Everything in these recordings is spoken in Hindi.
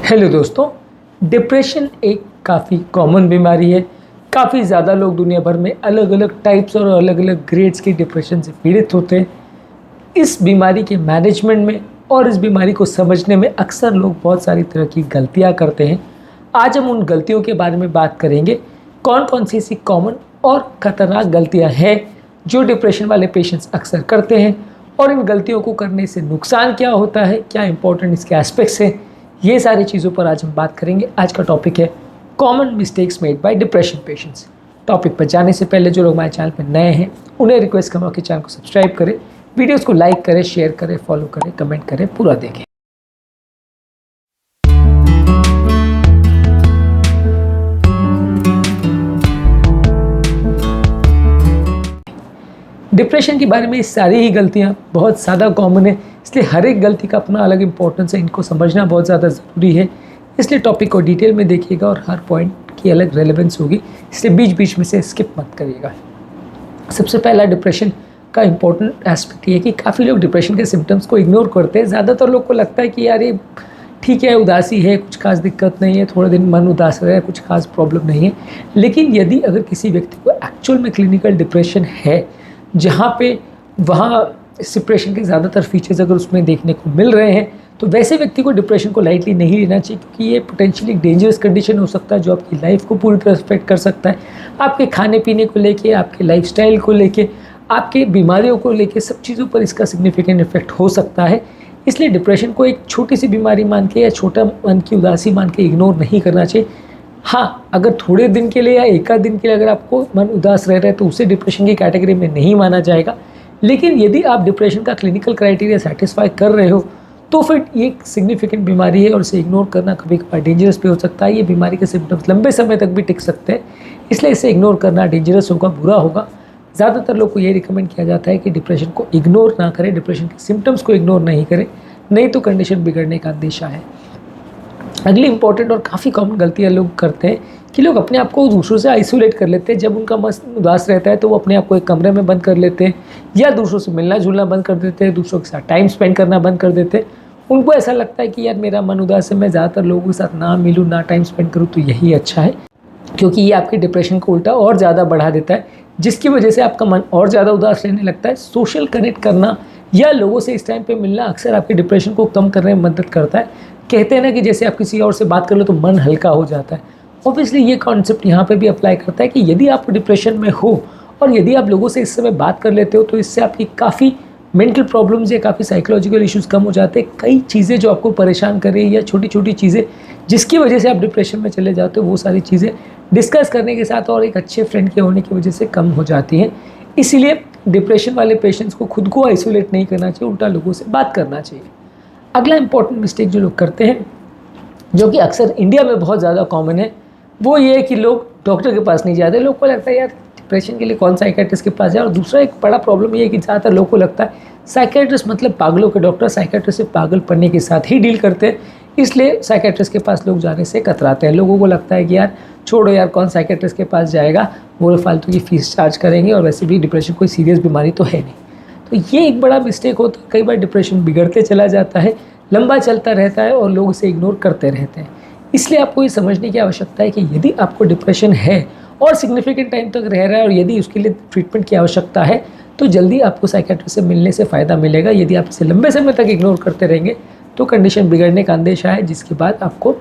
हेलो दोस्तों, डिप्रेशन एक काफ़ी कॉमन बीमारी है। काफ़ी ज़्यादा लोग दुनिया भर में अलग अलग टाइप्स और अलग अलग ग्रेड्स की डिप्रेशन से पीड़ित होते हैं। इस बीमारी के मैनेजमेंट में और इस बीमारी को समझने में अक्सर लोग बहुत सारी तरह की गलतियां करते हैं। आज हम उन गलतियों के बारे में बात करेंगे। कौन कौन सी ऐसी कॉमन और ख़तरनाक गलतियां हैं जो डिप्रेशन वाले पेशेंट्स अक्सर करते हैं, और इन गलतियों को करने से नुकसान क्या होता है, क्या इंपॉर्टेंट इसके एस्पेक्ट्स हैं। ये सारी चीज़ों पर आज हम बात करेंगे। आज का टॉपिक है common mistakes made by depression patients. Topic पर जाने से पहले जो लोग हमारे चैनल पर नए हैं उन्हें रिक्वेस्ट करूँगा कि चैनल को सब्सक्राइब करें, वीडियोस को लाइक करें, शेयर करें, फॉलो करें, कमेंट करें, पूरा देखें। डिप्रेशन के बारे में सारी ही गलतियाँ बहुत ज़्यादा कॉमन है, इसलिए हर एक गलती का अपना अलग इंपॉर्टेंस है। इनको समझना बहुत ज़्यादा ज़रूरी है, इसलिए टॉपिक को डिटेल में देखिएगा और हर पॉइंट की अलग रेलेवेंस होगी, इसलिए बीच बीच में से स्किप मत करिएगा। सबसे पहला डिप्रेशन का इम्पोर्टेंट एस्पेक्ट ये है कि काफ़ी लोग डिप्रेशन के सिम्टम्स को इग्नोर करते हैं। ज़्यादातर लोग को लगता है कि यार ये ठीक है, उदासी है, कुछ खास दिक्कत नहीं है, थोड़े दिन मन उदास रहा है, कुछ खास प्रॉब्लम नहीं है। लेकिन यदि अगर किसी व्यक्ति को एक्चुअल में क्लिनिकल डिप्रेशन है, जहाँ पे वहाँ डिप्रेशन के ज़्यादातर फीचर्स अगर उसमें देखने को मिल रहे हैं, तो वैसे व्यक्ति को डिप्रेशन को लाइटली नहीं लेना चाहिए, क्योंकि ये पोटेंशियली डेंजरस कंडीशन हो सकता है जो आपकी लाइफ को पूरी तरह अफेक्ट कर सकता है। आपके खाने पीने को लेके, आपके लाइफस्टाइल को लेके, आपके बीमारियों को लेके, सब चीज़ों पर इसका सिग्निफिकेंट इफेक्ट हो सकता है। इसलिए डिप्रेशन को एक छोटी सी बीमारी मान के या छोटा मन की उदासी मान के इग्नोर नहीं करना चाहिए। हाँ, अगर थोड़े दिन के लिए या एक आध दिन के लिए अगर आपको मन उदास रह रहा है तो उसे डिप्रेशन की कैटेगरी में नहीं माना जाएगा। लेकिन यदि आप डिप्रेशन का क्लिनिकल क्राइटेरिया सेटिस्फाई कर रहे हो तो फिर ये एक सिग्निफिकेंट बीमारी है और इसे इग्नोर करना कभी कभार डेंजरस भी हो सकता है। ये बीमारी के सिम्टम्स लंबे समय तक भी टिक सकते हैं, इसलिए इसे इग्नोर करना डेंजरस होगा, बुरा होगा। ज़्यादातर लोग को ये रिकमेंड किया जाता है कि डिप्रेशन को इग्नोर ना करें, डिप्रेशन के सिम्टम्स को इग्नोर नहीं करें, नहीं तो कंडीशन बिगड़ने का अंदेशा है। अगली इंपॉर्टेंट और काफ़ी कॉमन गलतियाँ लोग करते हैं कि लोग अपने आप को दूसरों से आइसोलेट कर लेते हैं। जब उनका मन उदास रहता है तो वो अपने आप को एक कमरे में बंद कर लेते हैं, या दूसरों से मिलना जुलना बंद कर देते हैं, दूसरों के साथ टाइम स्पेंड करना बंद कर देते हैं। उनको ऐसा लगता है कि यार मेरा मन उदास है, मैं ज़्यादातर लोगों के साथ ना मिलूँ, ना टाइम स्पेंड करूँ, तो यही अच्छा है, क्योंकि ये आपके डिप्रेशन को उल्टा और ज़्यादा बढ़ा देता है, जिसकी वजह से आपका मन और ज़्यादा उदास रहने लगता है। सोशल कनेक्ट करना या लोगों से इस टाइम पे मिलना अक्सर आपके डिप्रेशन को कम करने में मदद करता है। कहते हैं ना कि जैसे आप किसी और से बात कर लो तो मन हल्का हो जाता है। ऑब्वियसली ये कॉन्सेप्ट यहाँ पे भी अप्लाई करता है कि यदि आप डिप्रेशन में हो और यदि आप लोगों से इस समय बात कर लेते हो तो इससे आपकी काफ़ी मेंटल प्रॉब्लम्स या काफ़ी साइकोलॉजिकल इश्यूज़ कम हो जाते हैं। कई चीज़ें जो आपको परेशान कर रही है या छोटी छोटी चीज़ें जिसकी वजह से आप डिप्रेशन में चले जाते हो, वो सारी चीज़ें डिस्कस करने के साथ और एक अच्छे फ्रेंड के होने की वजह से कम हो जाती हैं। इसीलिए डिप्रेशन वाले पेशेंट्स को खुद को आइसोलेट नहीं करना चाहिए, उल्टा लोगों से बात करना चाहिए। अगला इंपॉर्टेंट मिस्टेक जो लोग करते हैं, जो कि अक्सर इंडिया में बहुत ज़्यादा कॉमन है, वो ये है कि लोग डॉक्टर के पास नहीं जाते। लोग को लगता है यार डिप्रेशन के लिए कौन साइकेट्रिस्ट के पास जाए। और दूसरा एक बड़ा प्रॉब्लम ये है कि ज़्यादातर लोगों को लगता है साइकेट्रिस्ट मतलब पागलों के डॉक्टर, साइकेट्रिस्ट से पागल पन्ने के साथ ही डील करते हैं, इसलिए साइकेट्रिस्ट के पास लोग जाने से कतराते हैं। लोगों को लगता है कि यार छोड़ो यार, कौन साइकेट्रिस्ट के पास जाएगा, वो फालतू की फीस चार्ज करेंगे, और वैसे भी डिप्रेशन कोई सीरियस बीमारी तो है नहीं। तो ये एक बड़ा मिस्टेक होता है। कई बार डिप्रेशन बिगड़ते चला जाता है, लंबा चलता रहता है और लोग इसे इग्नोर करते रहते हैं। इसलिए आपको ये समझने की आवश्यकता है कि यदि आपको डिप्रेशन है और सिग्निफिकेंट टाइम तक रह रहा है और यदि उसके लिए ट्रीटमेंट की आवश्यकता है, तो जल्दी आपको साइकेट्रिस्ट से मिलने से फ़ायदा मिलेगा। यदि आप इसे लंबे समय तक इग्नोर करते रहेंगे तो कंडीशन बिगड़ने का अंदेशा है, जिसके बाद आपको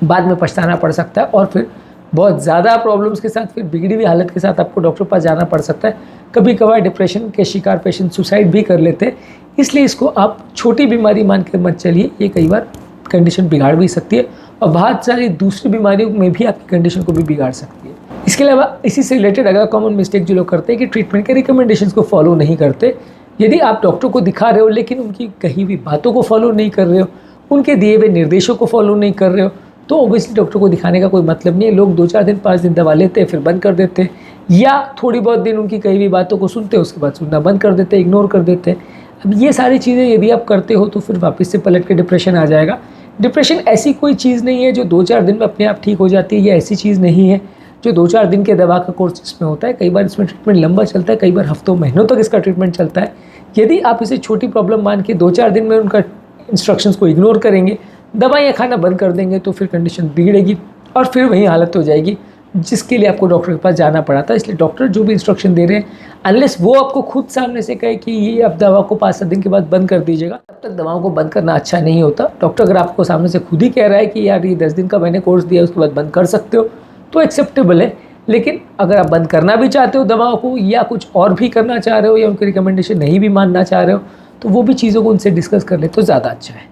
बाद में पछताना पड़ सकता है और फिर बहुत ज़्यादा प्रॉब्लम्स के साथ, फिर बिगड़ी हुई हालत के साथ आपको डॉक्टर के पास जाना पड़ सकता है। कभी कभार डिप्रेशन के शिकार पेशेंट सुसाइड भी कर लेते हैं, इसलिए इसको आप छोटी बीमारी मान कर मत चलिए। ये कई बार कंडीशन बिगाड़ भी सकती है और बहुत सारी दूसरी बीमारियों में भी आपकी कंडीशन को भी बिगाड़ सकती है। इसके अलावा इसी से रिलेटेड अगला कॉमन मिस्टेक जो लोग करते हैं कि ट्रीटमेंट के रिकमेंडेशंस को फॉलो नहीं करते। यदि आप डॉक्टर को दिखा रहे हो लेकिन उनकी कही हुई बातों को फॉलो नहीं कर रहे हो, उनके दिए हुए निर्देशों को फॉलो नहीं कर रहे हो, तो ऑब्वियसली डॉक्टर को दिखाने का कोई मतलब नहीं है। लोग 2-4 दिन 5 दिन दवा लेते हैं, फिर बंद कर देते हैं, या थोड़ी बहुत दिन उनकी कही हुई बातों को सुनते हैं, उसके बाद सुनना बंद कर देते हैं, इग्नोर कर देते हैं। अब ये सारी चीज़ें यदि आप करते हो तो फिर वापस से पलट के डिप्रेशन आ जाएगा। डिप्रेशन ऐसी कोई चीज़ नहीं है जो 2-4 दिन में अपने आप ठीक हो जाती है। ये ऐसी चीज़ नहीं है जो 2-4 दिन के दवा का कोर्स इसमें होता है। कई बार इसमें ट्रीटमेंट लंबा चलता है, कई बार हफ्तों महीनों तक इसका ट्रीटमेंट चलता है। यदि आप इसे छोटी प्रॉब्लम मान के 2-4 दिन में उनका इंस्ट्रक्शंस को इग्नोर करेंगे दवाइयाँ खाना बंद कर देंगे तो फिर कंडीशन बिगड़ेगी और फिर वही हालत हो जाएगी जिसके लिए आपको डॉक्टर के पास जाना पड़ा था। इसलिए डॉक्टर जो भी इंस्ट्रक्शन दे रहे हैं, अनलेस वो आपको खुद सामने से कहे कि ये अब दवा को 5-7 दिन के बाद बंद कर दीजिएगा, तब तक दवाओं को बंद करना अच्छा नहीं होता। डॉक्टर अगर आपको सामने से खुद ही कह रहा है कि यार ये 10 दिन का मैंने कोर्स दिया उसके बाद बंद कर सकते हो, तो एक्सेप्टेबल है। लेकिन अगर आप बंद करना भी चाहते हो दवाओं को या कुछ और भी करना चाह रहे हो या उनकी रिकमेंडेशन नहीं भी मानना चाह रहे हो, तो वो भी चीज़ों को उनसे डिस्कस कर ले तो ज़्यादा अच्छा है।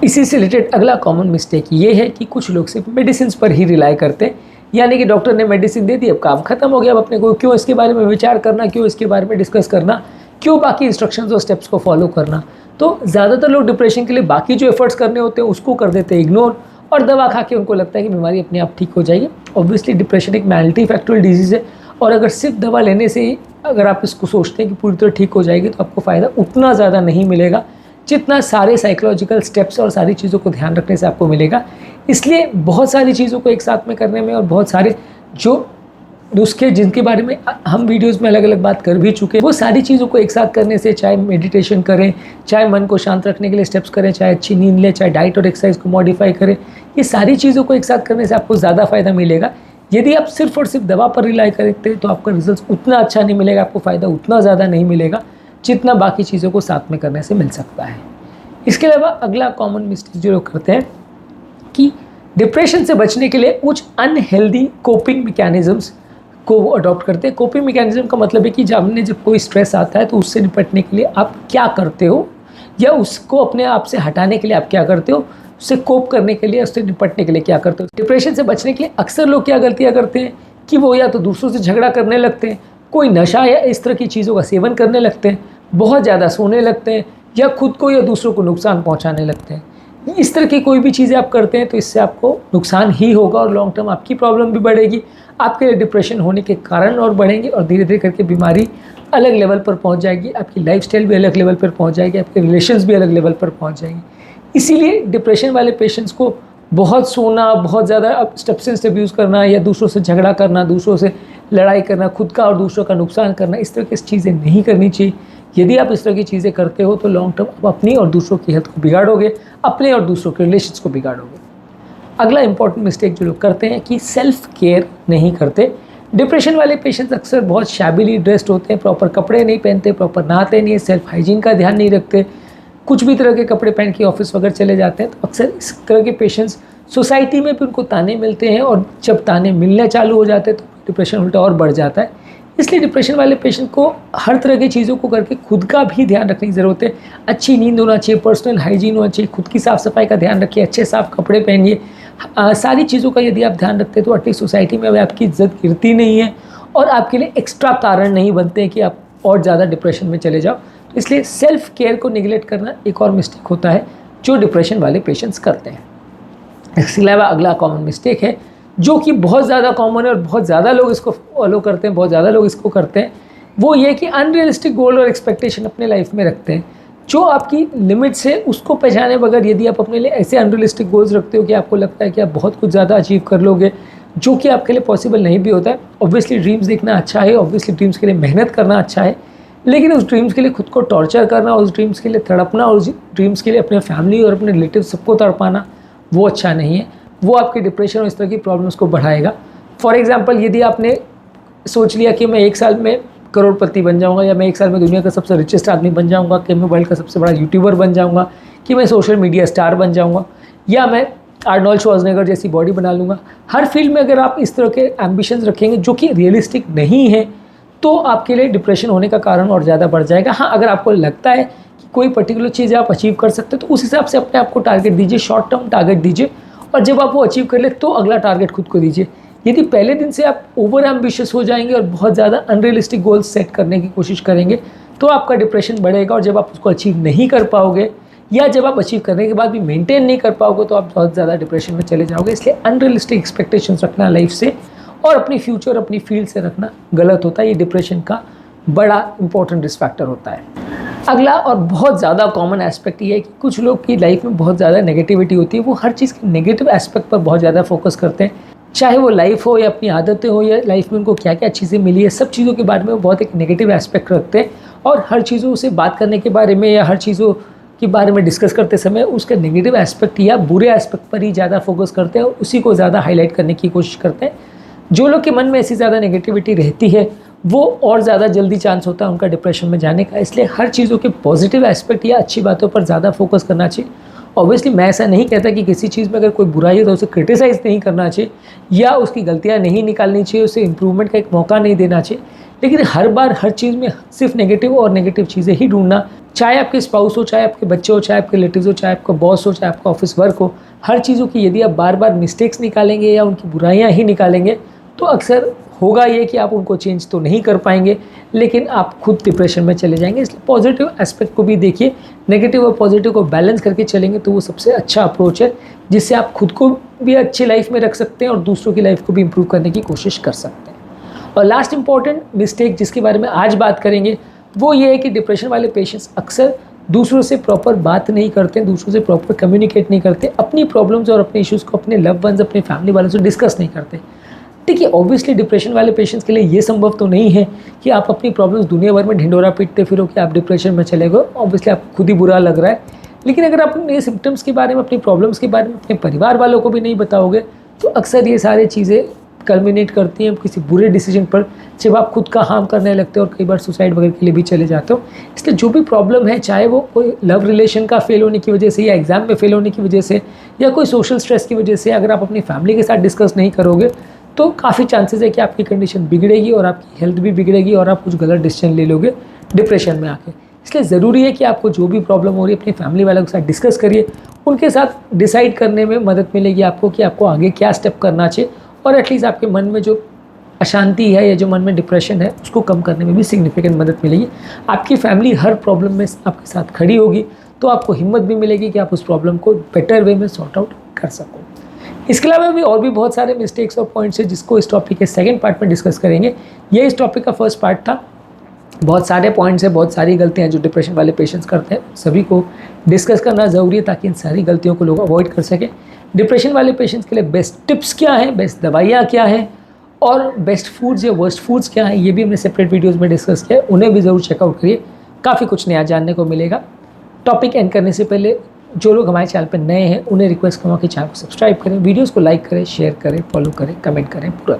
इसी से रिलेटेड अगला कॉमन मिस्टेक ये है कि कुछ लोग सिर्फ मेडिसिन पर ही रिलाई करते हैं, यानी कि डॉक्टर ने मेडिसिन दे दी, अब काम खत्म हो गया, अब अपने को क्यों इसके बारे में विचार करना, क्यों इसके बारे में डिस्कस करना, क्यों बाकी इंस्ट्रक्शंस और स्टेप्स को फॉलो करना। तो ज़्यादातर लोग डिप्रेशन के लिए बाकी जो एफर्ट्स करने होते हैं उसको कर देते हैं इग्नोर, और दवा खा के उनको लगता है कि बीमारी अपने आप ठीक हो जाएगी। ऑब्वियसली डिप्रेशन एक मल्टी फैक्टोरियल डिजीज़ है, और अगर सिर्फ दवा लेने से ही अगर आप इसको सोचते हैं कि पूरी तरह ठीक हो जाएगी तो आपको फ़ायदा उतना ज़्यादा नहीं मिलेगा जितना सारे साइकोलॉजिकल स्टेप्स और सारी चीज़ों को ध्यान रखने से आपको मिलेगा। इसलिए बहुत सारी चीज़ों को एक साथ में करने में और बहुत सारे जो नुस्खे जिनके बारे में हम वीडियोस में अलग अलग बात कर भी चुके हैं, वो सारी चीज़ों को एक साथ करने से, चाहे मेडिटेशन करें, चाहे मन को शांत रखने के लिए स्टेप्स करें, चाहे अच्छी नींद लें, चाहे डाइट और एक्सरसाइज को मॉडिफाई करें, ये सारी चीज़ों को एक साथ करने से आपको ज़्यादा फ़ायदा मिलेगा। यदि आप सिर्फ और सिर्फ दवा पर रिलाई करते हैं तो आपका रिजल्ट उतना अच्छा नहीं मिलेगा, आपको फ़ायदा उतना ज़्यादा नहीं मिलेगा जितना बाकी चीज़ों को साथ में करने से मिल सकता है। इसके अलावा अगला कॉमन मिस्टेक जो लोग करते हैं कि डिप्रेशन से बचने के लिए कुछ अनहेल्दी कोपिंग मैकेनिज्म्स को वो अडॉप्ट करते हैं। कोपिंग मैकेनिज्म का मतलब है कि जब कोई स्ट्रेस आता है तो उससे निपटने के लिए आप क्या करते हो, या उसको अपने आप से हटाने के लिए आप क्या करते हो, उससे कोप करने के लिए, उससे निपटने के लिए क्या करते हो। डिप्रेशन से बचने के लिए अक्सर लोग क्या गलतियाँ करते हैं कि वो या तो दूसरों से झगड़ा करने लगते हैं, कोई नशा या इस तरह की चीज़ों का सेवन करने लगते हैं, बहुत ज़्यादा सोने लगते हैं, या खुद को या दूसरों को नुकसान पहुंचाने लगते हैं। इस तरह की कोई भी चीज़ें आप करते हैं तो इससे आपको नुकसान ही होगा और लॉन्ग टर्म आपकी प्रॉब्लम भी बढ़ेगी, आपके लिए डिप्रेशन होने के कारण और बढ़ेंगे, और धीरे धीरे करके बीमारी अलग लेवल पर पहुंच जाएगी, आपकी लाइफस्टाइल भी अलग लेवल पर पहुंच जाएगी, आपके रिलेशंस भी अलग लेवल पर पहुंच जाएंगे। इसीलिए डिप्रेशन वाले पेशेंट्स को बहुत सोना, बहुत ज़्यादा सब्सटेंस अब्यूज़ करना, या दूसरों से झगड़ा करना, दूसरों से लड़ाई करना, खुद का और दूसरों का नुकसान करना, इस तरह की चीज़ें नहीं करनी चाहिए। यदि आप इस तरह की चीज़ें करते हो तो लॉन्ग टर्म आप अपनी और दूसरों की हेल्थ को बिगाड़ोगे, अपने और दूसरों के रिलेशंस को बिगाड़ोगे। अगला इंपॉर्टेंट मिस्टेक जो लोग करते हैं कि सेल्फ केयर नहीं करते। डिप्रेशन वाले पेशेंट्स अक्सर बहुत शैबिली ड्रेस्ड होते हैं, प्रॉपर कपड़े नहीं पहनते, प्रॉपर नहाते नहीं है, सेल्फ हाइजीन का ध्यान नहीं रखते, कुछ भी तरह के कपड़े पहन के ऑफिस वगैरह चले जाते हैं। तो अक्सर इस तरह के पेशेंट्स सोसाइटी में भी उनको ताने मिलते हैं, और जब ताने मिलने चालू हो जाते हैं तो डिप्रेशन उल्टा और बढ़ जाता है। इसलिए डिप्रेशन वाले पेशेंट को हर तरह की चीज़ों को करके खुद का भी ध्यान रखने की ज़रूरत है। अच्छी नींद होना चाहिए, पर्सनल हाइजीन होना चाहिए, खुद की साफ़ सफाई का ध्यान रखिए, अच्छे साफ कपड़े पहनिए। सारी चीज़ों का यदि आप ध्यान रखते हैं तो एटलीस्ट सोसाइटी में अब आपकी इज्जत गिरती नहीं है और आपके लिए एक्स्ट्रा कारण नहीं बनते हैं कि आप और ज़्यादा डिप्रेशन में चले जाओ। तो इसलिए सेल्फ केयर को निगलेक्ट करना एक और मिस्टेक होता है जो डिप्रेशन वाले पेशेंट्स करते हैं। इसके अलावा अगला कॉमन मिस्टेक है जो कि बहुत ज़्यादा कॉमन है और बहुत ज़्यादा लोग इसको फॉलो करते हैं, बहुत ज़्यादा लोग इसको करते हैं, वो ये कि अनरियलिस्टिक गोल और एक्सपेक्टेशन अपने लाइफ में रखते हैं। जो आपकी लिमिट्स है उसको पहचाने बगैर यदि आप अपने लिए ऐसे अनरियलिस्टिक गोल्स रखते हो कि आपको लगता है कि आप बहुत कुछ ज़्यादा अचीव कर लोगे, जो कि आपके लिए पॉसिबल नहीं भी होता है। ऑब्वियसली ड्रीम्स देखना अच्छा है, ऑब्वियसली ड्रीम्स के लिए मेहनत करना अच्छा है, लेकिन उस ड्रीम्स के लिए खुद को टॉर्चर करना, उस ड्रीम्स के लिए तड़पना, और उस ड्रीम्स के लिए अपने फैमिली और अपने रिलेटिव सबको तड़पाना, वो अच्छा नहीं है। वो आपके डिप्रेशन और इस तरह की प्रॉब्लम्स को बढ़ाएगा। फॉर एग्जांपल, यदि आपने सोच लिया कि मैं 1 साल में करोड़पति बन जाऊंगा, या मैं 1 साल में दुनिया का सबसे रिचेस्ट आदमी बन जाऊंगा, कि मैं वर्ल्ड का सबसे बड़ा यूट्यूबर बन जाऊंगा, कि मैं सोशल मीडिया स्टार बन जाऊंगा, या मैं आर्नोल्ड श्वार्ज़नेगर जैसी बॉडी बना लूँगा। हर फील्ड में अगर आप इस तरह के एम्बिशंस रखेंगे जो कि रियलिस्टिक नहीं है, तो आपके लिए डिप्रेशन होने का कारण और ज़्यादा बढ़ जाएगा। हाँ, अगर आपको लगता है कि कोई पर्टिकुलर चीज़ आप अचीव कर सकते हो तो उस हिसाब से अपने आप को टारगेट दीजिए, शॉर्ट टर्म टारगेट दीजिए, और जब आप वो अचीव कर ले तो अगला टारगेट खुद को दीजिए। यदि पहले दिन से आप ओवर एम्बिशियस हो जाएंगे और बहुत ज़्यादा अनरियलिस्टिक गोल्स सेट करने की कोशिश करेंगे तो आपका डिप्रेशन बढ़ेगा, और जब आप उसको अचीव नहीं कर पाओगे, या जब आप अचीव करने के बाद भी मेंटेन नहीं कर पाओगे, तो आप बहुत ज़्यादा डिप्रेशन में चले जाओगे। इसलिए अनरियलिस्टिक एक्सपेक्टेशंस रखना लाइफ से और अपनी फ्यूचर अपनी फील्ड से रखना गलत होता है। ये डिप्रेशन का बड़ा इंपॉर्टेंट रिस्क फैक्टर होता है। अगला और बहुत ज़्यादा कॉमन एस्पेक्ट ये है कि कुछ लोग की लाइफ में बहुत ज़्यादा नेगेटिविटी होती है, वो हर चीज़ के नेगेटिव एस्पेक्ट पर बहुत ज़्यादा फोकस करते हैं, चाहे वो लाइफ हो या अपनी आदतें हो या लाइफ में उनको क्या क्या चीज़ें मिली है, सब चीज़ों के बारे में वो बहुत एक नेगेटिव एस्पेक्ट रखते हैं, और हर चीज़ों से बात करने के बारे में या हर चीज़ों के बारे में डिस्कस करते समय उसके नेगेटिव एस्पेक्ट या बुरे एस्पेक्ट पर ही ज़्यादा फोकस करते हैं और उसी को ज़्यादा हाईलाइट करने की कोशिश करते हैं। जो लोग के मन में ऐसी ज़्यादा नेगेटिविटी रहती है वो और ज़्यादा जल्दी चांस होता है उनका डिप्रेशन में जाने का। इसलिए हर चीज़ों के पॉजिटिव एस्पेक्ट या अच्छी बातों पर ज़्यादा फोकस करना चाहिए। ऑब्वियसली मैं ऐसा नहीं कहता कि किसी चीज़ में अगर कोई बुराई है तो उसे क्रिटिसाइज़ नहीं करना चाहिए या उसकी गलतियाँ नहीं निकालनी चाहिए, उसे इम्प्रूवमेंट का एक मौका नहीं देना चाहिए। लेकिन हर बार हर चीज़ में सिर्फ नेगेटिव और नेगेटिव चीज़ें ही ढूंढना, चाहे आपके स्पाउस हो, चाहे आपके बच्चे हो, चाहे आपके रिलेटिव्स हो, चाहे आपका बॉस हो, चाहे आपका ऑफिस वर्क हो, हर चीज़ों की यदि आप बार बार मिस्टेक्स निकालेंगे या उनकी बुराइयाँ ही निकालेंगे तो अक्सर होगा ये कि आप उनको चेंज तो नहीं कर पाएंगे, लेकिन आप खुद डिप्रेशन में चले जाएंगे। इसलिए पॉजिटिव एस्पेक्ट को भी देखिए, नेगेटिव और पॉजिटिव को बैलेंस करके चलेंगे तो वो सबसे अच्छा अप्रोच है, जिससे आप खुद को भी अच्छी लाइफ में रख सकते हैं और दूसरों की लाइफ को भी इम्प्रूव करने की कोशिश कर सकते हैं। और लास्ट इंपॉर्टेंट मिस्टेक जिसके बारे में आज बात करेंगे वो ये है कि डिप्रेशन वाले पेशेंट्स अक्सर दूसरों से प्रॉपर बात नहीं करते, दूसरों से प्रॉपर कम्युनिकेट नहीं करते, अपनी प्रॉब्लम्स और अपने इश्यूज़ को अपने लव वंस, अपने फैमिली वालों से डिस्कस नहीं करते। देखिए, ऑब्वियसली डिप्रेशन वाले पेशेंट्स के लिए ये संभव तो नहीं है कि आप अपनी प्रॉब्लम्स दुनिया भर में ढिंडोरा पीटते फिरो कि आप डिप्रेशन में चले गए। ऑब्वियसली आपको खुद ही बुरा लग रहा है, लेकिन अगर आप अपने सिम्टम्स के बारे में, अपनी प्रॉब्लम्स के बारे में अपने परिवार वालों को भी नहीं बताओगे तो अक्सर ये सारी चीज़ें कल्मिनेट करती हैं किसी बुरे डिसीजन पर, जब आप खुद का हार्म करने लगते हो और कई बार सुसाइड वगैरह के लिए भी चले जाते हो। इसलिए जो भी प्रॉब्लम है, चाहे वो कोई लव रिलेशन का फेल होने की वजह से या एग्ज़ाम में फेल होने की वजह से या कोई सोशल स्ट्रेस की वजह से, अगर आप अपनी फैमिली के साथ डिस्कस नहीं करोगे तो काफ़ी चांसेस है कि आपकी कंडीशन बिगड़ेगी और आपकी हेल्थ भी बिगड़ेगी और आप कुछ गलत डिसीजन ले लोगे डिप्रेशन में आके। इसलिए ज़रूरी है कि आपको जो भी प्रॉब्लम हो रही है अपनी फैमिली वालों के साथ डिस्कस करिए, उनके साथ डिसाइड करने में मदद मिलेगी आपको कि आपको आगे क्या स्टेप करना चाहिए, और एटलीस्ट आपके मन में जो अशांति है या जो मन में डिप्रेशन है उसको कम करने में भी सिग्निफिकेंट मदद मिलेगी। आपकी फैमिली हर प्रॉब्लम में आपके साथ खड़ी होगी तो आपको हिम्मत भी मिलेगी कि आप उस प्रॉब्लम को बेटर वे में सॉर्ट आउट कर सको। इसके अलावा भी और भी बहुत सारे मिस्टेक्स और पॉइंट्स हैं जिसको इस टॉपिक के सेकंड पार्ट में डिस्कस करेंगे। ये इस टॉपिक का फर्स्ट पार्ट था। बहुत सारे पॉइंट्स हैं, बहुत सारी गलतियां जो डिप्रेशन वाले पेशेंट्स करते हैं, सभी को डिस्कस करना ज़रूरी है ताकि इन सारी गलतियों को लोग अवॉइड कर सकें। डिप्रेशन वाले पेशेंट्स के लिए बेस्ट टिप्स क्या हैं, बेस्ट दवाइयाँ क्या हैं और बेस्ट फूड्स या वर्स्ट फूड्स क्या हैं, ये भी हमने सेपरेट वीडियोज़ में डिस्कस किया है, उन्हें भी ज़रूर चेकआउट करिए, काफ़ी कुछ नया जानने को मिलेगा। टॉपिक एंड करने से पहले जो लोग हमारे चैनल पर नए हैं उन्हें रिक्वेस्ट करूँगा कि चैनल को सब्सक्राइब करें, वीडियोस को लाइक करें, शेयर करें, फॉलो करें, कमेंट करें, पूरा